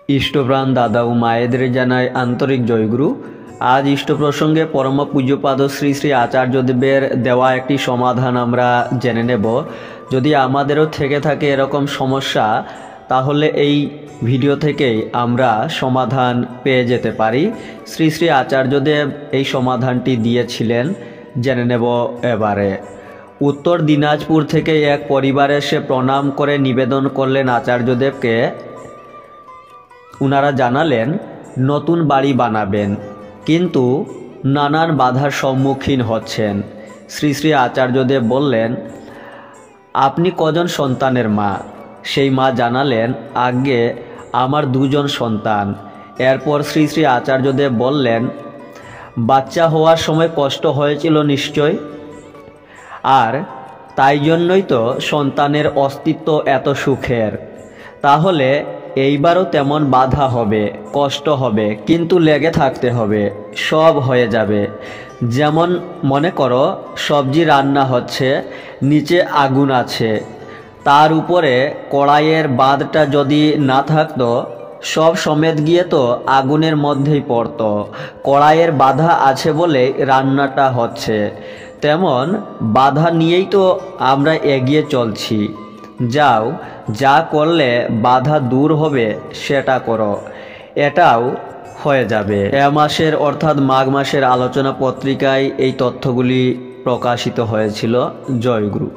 ইষ্টপ্রাণ দাদা ও মায়েদের জানায় আন্তরিক জয়গুরু। আজ ইষ্ট প্রসঙ্গে পরম পূজ্যপাদ শ্রী শ্রী আচার্যদেবের দেওয়া একটি সমাধান আমরা জেনে নেব। যদি আমাদেরও থেকে থাকে এরকম সমস্যা, তাহলে এই ভিডিও থেকেই আমরা সমাধান পেয়ে যেতে পারি। শ্রী শ্রী আচার্যদেব এই সমাধানটি দিয়েছিলেন, জেনে নেব এবারে। উত্তর দিনাজপুর থেকে এক পরিবার এসে প্রণাম করে নিবেদন করলেন আচার্যদেবকে। উনারা জানালেন নতুন বাড়ি বানাবেন, কিন্তু নানান বাধার সম্মুখীন হচ্ছেন। শ্রী শ্রী আচার্যদেব বললেন, আপনি কজন সন্তানের মা? সেই মা জানালেন, আগে আমার দুজন সন্তান। এরপর শ্রী শ্রী আচার্যদেব বললেন, বাচ্চা হওয়ার সময় কষ্ট হয়েছিল নিশ্চয়, আর তাই জন্যই তো সন্তানের অস্তিত্ব এত সুখের। তাহলে এইবারও তেমন বাধা হবে, কষ্ট হবে, কিন্তু লেগে থাকতে হবে, সব হয়ে যাবে। যেমন মনে করো সবজি রান্না হচ্ছে, নিচে আগুন আছে, তার উপরে কড়াইয়ের বাঁধটা যদি না থাকতো, সব সমেত গিয়ে তো আগুনের মধ্যেই পড়তো। কড়াইয়ের বাধা আছে বলে রান্নাটা হচ্ছে। তেমন বাধা নিয়েই তো আমরা এগিয়ে চলছি। যাও, যা করলে বাধা দূর হবে সেটা করো, এটাও হয়ে যাবে। এ মাসের অর্থাৎ মাঘ মাসের আলোচনা পত্রিকায় এই তথ্যগুলি প্রকাশিত হয়েছিল। জয় গুরু।